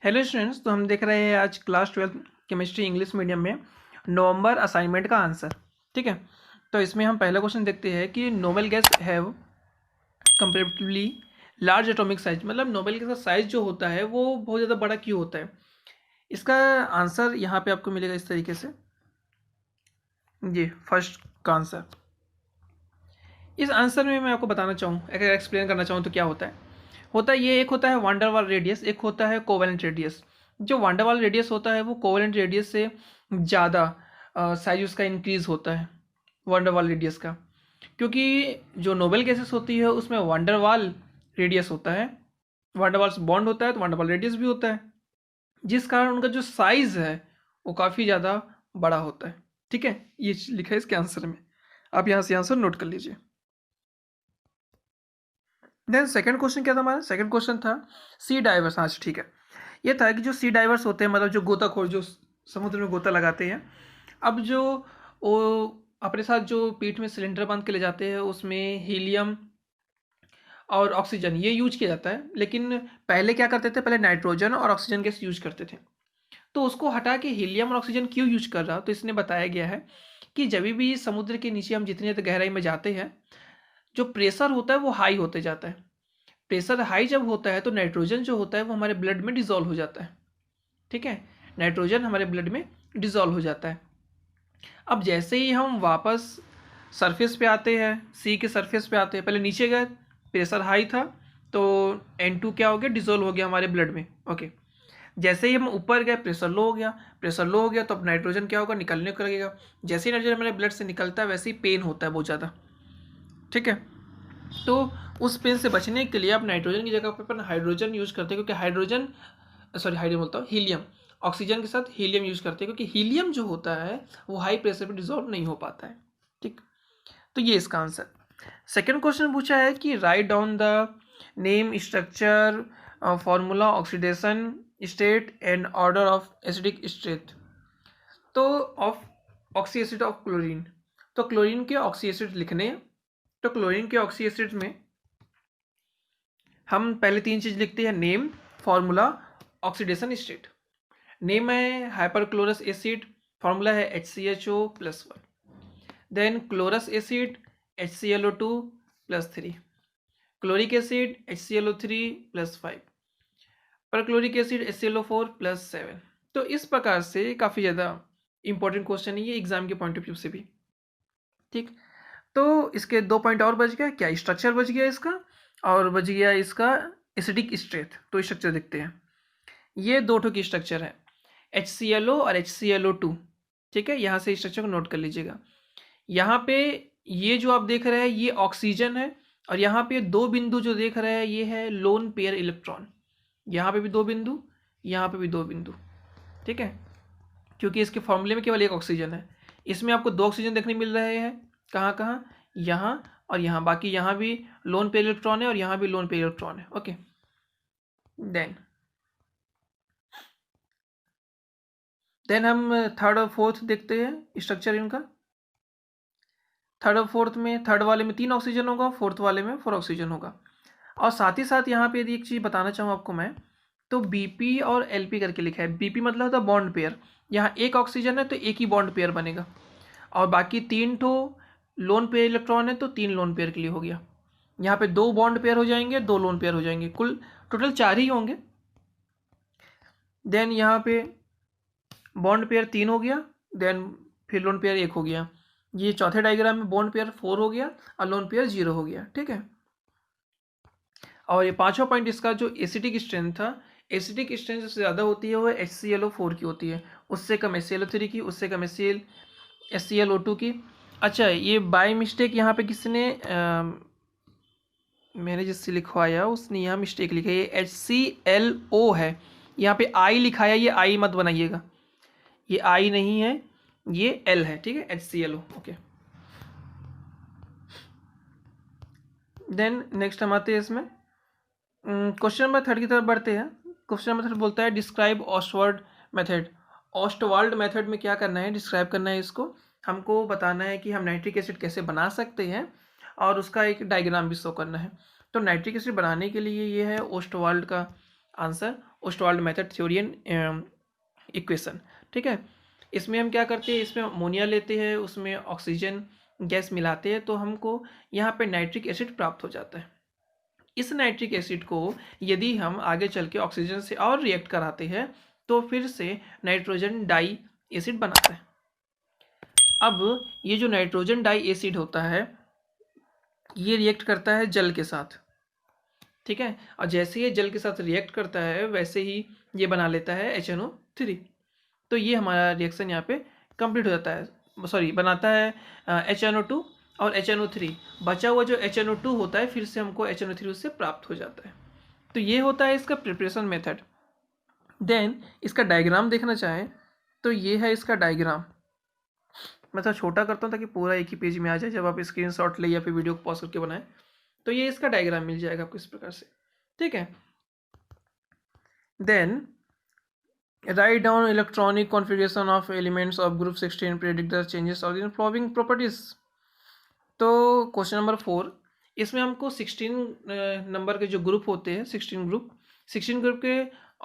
Hello students, तो हम देख रहे हैं आज क्लास 12 केमिस्ट्री इंग्लिश मीडियम में नवंबर असाइनमेंट का आंसर। ठीक है, तो इसमें हम पहला क्वेश्चन देखते हैं कि noble guys have comparatively large atomic size, मतलब नोबेल गैस का साइज जो होता है वो बहुत ज़्यादा बड़ा क्यों होता है। इसका आंसर यहाँ पे आपको मिलेगा इस तरीके से। ये फर्स्ट का आंसर। इस आंसर में मैं आपको बताना चाहूँ, अगर एक्सप्लेन करना चाहूँ तो क्या होता है ये एक होता है वांडर वाल रेडियस, एक होता है कोवेलेंट रेडियस। जो वांडर वाल रेडियस होता है वो कोवेलेंट रेडियस से ज़्यादा साइज उसका इंक्रीज होता है वांडर वाल रेडियस का, क्योंकि जो नोबेल गैसेस होती है उसमें वांडर वाल रेडियस होता है, वांडर वाल से बॉन्ड होता है तो वांडर वाल रेडियस भी होता है, जिस कारण उनका जो साइज है वो काफ़ी ज़्यादा बड़ा होता है। ठीक है, ये लिखा है इसके आंसर में, आप यहाँ से आंसर नोट कर लीजिए। देन सेकंड क्वेश्चन क्या था हमारा? सेकंड क्वेश्चन था सी डाइवर्स। हाँ ठीक है, ये था कि जो सी डाइवर्स होते हैं, मतलब जो गोताखोर जो समुद्र में गोता लगाते हैं, अब जो वो अपने साथ जो पीठ में सिलेंडर बांध के ले जाते हैं उसमें हीलियम और ऑक्सीजन ये यूज किया जाता है, लेकिन पहले क्या करते थे, पहले नाइट्रोजन और ऑक्सीजन गैस यूज करते थे। तो उसको हटा के हीलियम और ऑक्सीजन क्यों यूज कर रहा, तो इसने बताया गया है कि जब भी समुद्र के नीचे हम जितनी ज़्यादा गहराई में जाते हैं, जो प्रेशर होता है वो हाई होते जाता है। प्रेशर हाई जब होता है तो नाइट्रोजन जो होता है वो हमारे ब्लड में डिजोल्व हो जाता है। ठीक है, नाइट्रोजन हमारे ब्लड में डिजोल्व हो जाता है। अब जैसे ही हम वापस सरफेस पे आते हैं, सी के सरफेस पे आते हैं, पहले नीचे गए, प्रेशर हाई था तो N2 क्या हो गया, डिजोल्व हो गया हमारे ब्लड में। ओके, जैसे ही हम ऊपर गए प्रेशर लो हो गया, प्रेशर लो हो गया तो अब नाइट्रोजन क्या होगा, निकलने को लगेगा। जैसे ही नाइट्रोजन हमारे ब्लड से निकलता है वैसे ही पेन होता है बहुत ज़्यादा। ठीक है, तो उस पेन से बचने के लिए आप नाइट्रोजन की जगह पर अपन हाइड्रोजन यूज करते हैं, क्योंकि हाइड्रोजन हाइड्रोजन बोलता हूँ, हीलियम, ऑक्सीजन के साथ हीलियम यूज करते हैं, क्योंकि हीलियम जो होता है वो हाई प्रेशर पे डिजोल्व नहीं हो पाता है। ठीक, तो ये इसका आंसर। सेकेंड क्वेश्चन पूछा है कि write down the name, structure, formula, oxidation state and order of acidic state. तो of oxy acid of chlorine, तो क्लोरीन के ऑक्सी एसिड लिखने हैं। तो क्लोरीन के ऑक्सी एसिड में हम पहले तीन चीज लिखते हैं, name, formula, oxidation state. Name है हाइपरक्लोरस एसिड, फॉर्मूला है HCHO+1। Then chlorous acid HClO2+3, chloric acid HClO3+5, perchloric acid HClO4+7। तो इस प्रकार से काफ़ी ज़्यादा इंपॉर्टेंट क्वेश्चन है ये एग्जाम के पॉइंट ऑफ व्यू से भी। ठीक, तो इसके 2 पॉइंट और बच गया, क्या स्ट्रक्चर बच गया इसका, और बच गया इसका एसिडिक स्टेट। तो स्ट्रक्चर देखते हैं, ये दो ठो की स्ट्रक्चर है, HClO और HClO2। ठीक है, यहाँ से स्ट्रक्चर को नोट कर लीजिएगा। यहाँ पे ये जो आप देख रहे हैं ये ऑक्सीजन है, और यहाँ पे दो बिंदु जो देख रहे हैं ये है लोन पेयर इलेक्ट्रॉन। यहाँ पे भी दो बिंदु, यहाँ पे भी दो बिंदु। ठीक है, क्योंकि इसके फॉर्मूले में केवल एक ऑक्सीजन है, इसमें आपको दो ऑक्सीजन देखने मिल रहे हैं, कहाँ कहाँ, यहाँ और यहाँ। बाकी यहाँ भी लोन पेयर इलेक्ट्रॉन है और यहाँ भी लोन पेयर इलेक्ट्रॉन है। ओके, देन हम थर्ड और फोर्थ देखते हैं स्ट्रक्चर इनका। थर्ड और फोर्थ में, थर्ड वाले में 3 ऑक्सीजन होगा, फोर्थ वाले में 4 ऑक्सीजन होगा। और साथ ही साथ यहाँ पे यदि एक चीज़ बताना चाहूँ आपको मैं, तो BP और LP करके लिखा है। BP मतलब होता है बॉन्ड पेयर, यहाँ एक ऑक्सीजन है तो एक ही बॉन्ड पेयर बनेगा, और बाकी 3 ठो लोन पेयर इलेक्ट्रॉन है तो 3 लोन पेयर के लिए हो गया। यहाँ पे 2 बॉन्ड पेयर हो जाएंगे, 2 लोन पेयर हो जाएंगे, कुल टोटल 4 ही होंगे। देन यहाँ पे बॉन्ड पेयर 3 हो गया, देन फिर लोन पेयर 1 हो गया। ये चौथे डायग्राम में बॉन्ड पेयर 4 हो गया और लोन पेयर 0 हो गया। ठीक है, और ये पांचवा पॉइंट इसका जो एसिडिक स्ट्रेंथ था, एसिडिक स्ट्रेंथ सबसे ज़्यादा होती है वो HClO4 की होती है, उससे कम HClO3 की, उससे कम HClO2 की। अच्छा, ये बाय मिस्टेक यहाँ पे किसने मैंने जिससे लिखवाया उसने यहाँ मिस्टेक लिखा है, ये HClO है, यहाँ पे I लिखाया, ये I मत बनाइएगा, ये I नहीं है, ये L है। ठीक है, HClO। ओके, देन नेक्स्ट हम आते हैं इसमें क्वेश्चन नंबर 3 की तरफ बढ़ते हैं। क्वेश्चन नंबर 3 बोलता है डिस्क्राइब ऑस्टवर्ड मेथड। ऑस्टवाल्ड मेथड में क्या करना है, डिस्क्राइब करना है इसको, हमको बताना है कि हम नाइट्रिक एसिड कैसे बना सकते हैं और उसका एक डायग्राम भी शो करना है। तो नाइट्रिक एसिड बनाने के लिए ये है ओस्टवाल्ड का answer Ostwald method theory and equation. ठीक है, इसमें हम क्या करते हैं, इसमें अमोनिया लेते हैं, उसमें ऑक्सीजन गैस मिलाते हैं, तो हमको यहाँ पे नाइट्रिक एसिड प्राप्त हो जाता है। इस नाइट्रिक एसिड को यदि हम आगे चल के ऑक्सीजन से और रिएक्ट कराते हैं तो फिर से नाइट्रोजन डाई एसिड बनाता है। अब ये जो नाइट्रोजन डाई एसिड होता है ये रिएक्ट करता है जल के साथ। ठीक है, और जैसे ये जल के साथ रिएक्ट करता है वैसे ही ये बना लेता है HNO3। तो ये हमारा रिएक्शन यहाँ पे कंप्लीट हो जाता है, सॉरी बनाता है HNO2 और HNO3। बचा हुआ जो HNO2 होता है फिर से हमको HNO3 उससे प्राप्त हो जाता है। तो ये होता है इसका प्रिपरेशन मेथड। देन इसका डायग्राम देखना चाहें तो ये है इसका डायग्राम। मैं थोड़ा छोटा करता हूँ ताकि पूरा एक ही पेज में आ जाए, जब आप स्क्रीनशॉट ले या फिर वीडियो को पॉज करके बनाएं तो ये इसका डायग्राम मिल जाएगा आपको इस प्रकार से। ठीक है, then write down electronic configuration of elements of group 16, predict the changes of the following properties। तो क्वेश्चन नंबर 4, इसमें हमको 16 नंबर के जो ग्रुप होते हैं 16 ग्रुप के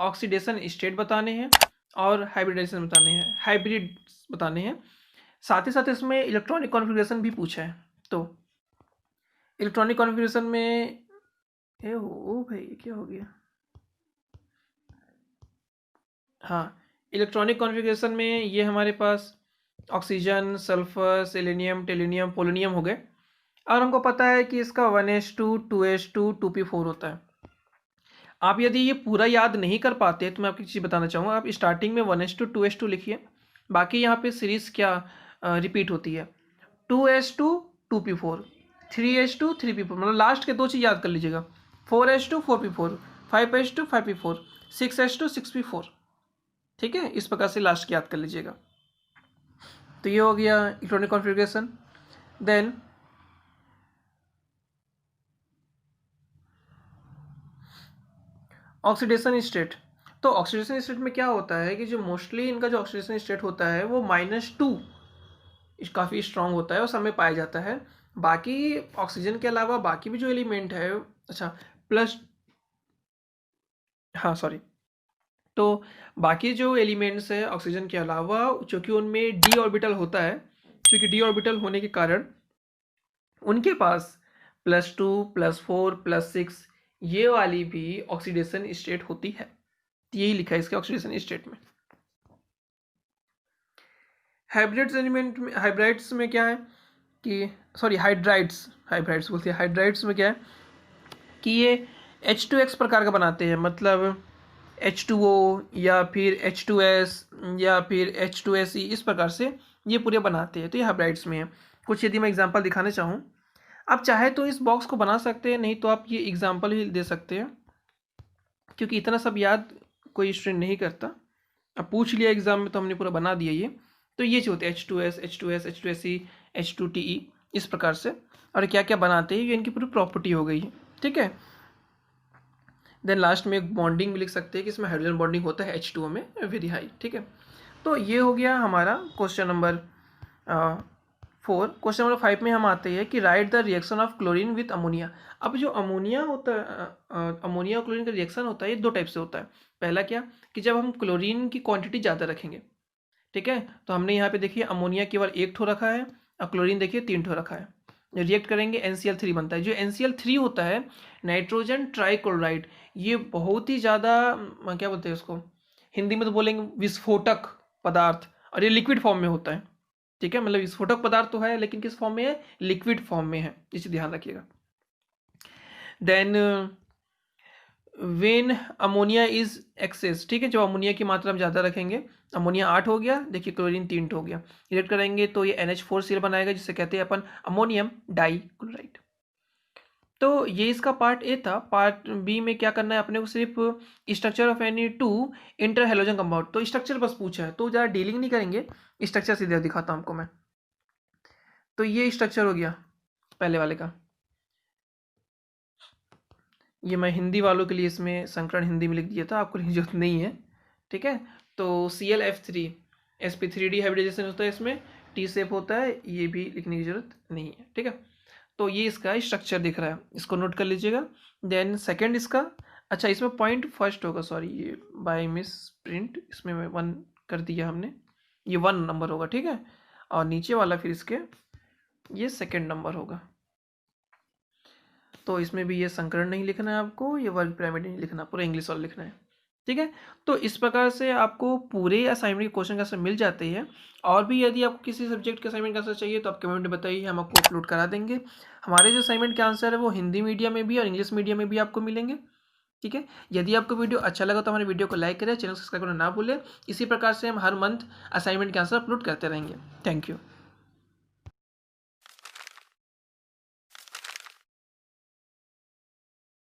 ऑक्सीडेशन स्टेट बताने हैं और हाइब्रिडाइजेशन बताने हैं। साथ ही साथ इसमें इलेक्ट्रॉनिक कॉन्फ़िगरेशन भी पूछा है। तो इलेक्ट्रॉनिक कॉन्फ़िगरेशन में भाई क्या हो गया, हाँ, इलेक्ट्रॉनिक कॉन्फ़िगरेशन में ये हमारे पास oxygen, sulphur, selenium, tellurium, polonium हो गए। और हमको पता है कि इसका 1s2, 2s2, 2p4 होता है। आप यदि ये पूरा याद नहीं कर पाते तो मैं आपकी चीज़ बताना चाहूँगा, आप स्टार्टिंग में 1s2, 2s2 लिखिए, बाकी यहाँ पे सीरीज़ क्या रिपीट होती है, 2s2, 2p4, 3s2, 3p4, मतलब लास्ट के दो चीज़ याद कर लीजिएगा, 4s2, 4p4, 5s2, 5p4, 6s2, 6p4। ठीक है, इस प्रकार से लास्ट की याद कर लीजिएगा। तो ये हो गया electronic configuration. Then oxidation state. तो ऑक्सीडेशन स्टेट में क्या होता है कि जो मोस्टली इनका जो ऑक्सीडेशन स्टेट होता है वो -2 काफ़ी स्ट्रांग होता है, उस समय पाया जाता है। बाकी ऑक्सीजन के अलावा बाकी भी जो एलिमेंट है, अच्छा प्लस, हाँ सॉरी, तो बाकी जो एलिमेंट्स है ऑक्सीजन के अलावा चूँकि उनमें डी ऑर्बिटल होता है, क्योंकि डी ऑर्बिटल होने के कारण उनके पास +2, +4, +6 ये वाली भी ऑक्सीडेशन स्टेट होती है। यही लिखा है इसके ऑक्सीडेशन स्टेट में। हाइब्रिड्स एलिमेंट में, हाइब्राइड्स में क्या है कि सॉरी हाइब्राइड्स बोलते हैं, हाइड्राइड्स में क्या है कि ये H2X प्रकार का बनाते हैं, मतलब H2O या फिर H2S या फिर H2SE, इस प्रकार से ये पूरे बनाते हैं। तो ये हाइब्राइड्स में है। कुछ यदि मैं एग्जांपल दिखाना चाहूँ, आप चाहे तो इस बॉक्स को बना सकते हैं, नहीं तो आप ये एग्जांपल ही दे सकते हैं, क्योंकि इतना सब याद कोई स्टूडेंट नहीं करता। अब पूछ लिया एग्जाम में तो हमने पूरा बना दिया ये। तो ये जो होते हैं H2S, H2S, H2SE, H2TE, इस प्रकार से, और क्या क्या बनाते हैं ये इनकी पूरी प्रॉपर्टी हो गई है। ठीक है, देन लास्ट में एक बॉन्डिंग भी लिख सकते हैं कि इसमें हाइड्रोजन बॉन्डिंग होता है H2O में वेरी हाई। ठीक है, तो ये हो गया हमारा क्वेश्चन नंबर 4। क्वेश्चन नंबर 5 में हम आते हैं कि right the reaction of chlorine with ammonia. अब जो अमोनिया होता है, अमोनिया और क्लोरीन का रिएक्शन होता है, ये दो टाइप से होता है। पहला क्या कि जब हम क्लोरीन की क्वांटिटी ज़्यादा रखेंगे, ठीक है, तो हमने यहाँ पे देखिए अमोनिया केवल 1 ठो रखा है और क्लोरीन देखिए 3 ठो रखा है, रिएक्ट करेंगे NCl3 बनता है। जो NCl3 होता है नाइट्रोजन ट्राइक्लोराइड, ये बहुत ही ज़्यादा क्या बोलते हैं उसको, हिंदी में तो बोलेंगे विस्फोटक पदार्थ, और ये लिक्विड फॉर्म में होता है। ठीक है, मतलब विस्फोटक पदार्थ तो है लेकिन किस फॉर्म में है, लिक्विड फॉर्म में है, इसे ध्यान रखिएगा। Then when ammonia is excess, ठीक है, जब अमोनिया की मात्रा हम ज़्यादा रखेंगे, अमोनिया 8 हो गया, देखिए क्लोरीन 3 हो गया, रिएक्ट करेंगे तो ये NH4Cl बनाएगा, जिसे कहते हैं अपन अमोनियम डाइक्लोराइड। तो ये इसका पार्ट ए था। पार्ट बी में क्या करना है अपने को, सिर्फ structure of any two inter halogen compound, तो स्ट्रक्चर बस पूछा है, तो ज़्यादा डीलिंग नहीं करेंगे, स्ट्रक्चर सीधे दिखाता हूँ आपको मैं। तो ये स्ट्रक्चर हो गया पहले वाले का, ये मैं हिंदी वालों के लिए इसमें संकरण हिंदी में लिख दिया था, आपको लिखने की जरूरत नहीं है। ठीक है, तो ClF3 sp3d हाइब्रिडाइजेशन होता है, इसमें T शेप होता है, ये भी लिखने की जरूरत नहीं है। ठीक है, तो ये इसका स्ट्रक्चर दिख रहा है, इसको नोट कर लीजिएगा। देन सेकंड इसका अच्छा, इसमें पॉइंट फर्स्ट होगा, सॉरी, ये बाय मिस प्रिंट, इसमें 1 कर दिया हमने, ये 1 नंबर होगा, ठीक है। और नीचे वाला फिर इसके ये सेकंड नंबर होगा। तो इसमें भी ये संकरण नहीं लिखना है आपको, ये वर्ग पिरामिड नहीं लिखना, पूरा इंग्लिश वाला लिखना है, ठीक है। तो इस प्रकार से आपको पूरे असाइनमेंट के क्वेश्चन का आंसर मिल जाते हैं। और भी यदि आपको किसी सब्जेक्ट के असाइनमेंट का आंसर चाहिए तो आप कमेंट में बताइए, हम आपको अपलोड करा देंगे। हमारे जो असाइनमेंट के आंसर है वो हिंदी मीडियम में भी और इंग्लिश मीडियम में भी आपको मिलेंगे, ठीक है। यदि आपको वीडियो अच्छा लगा तो हमारे वीडियो को लाइक करें, चैनल सब्सक्राइब करना ना भूलें। इसी प्रकार से हम हर मंथ असाइनमेंट के आंसर अपलोड करते रहेंगे। Thank you.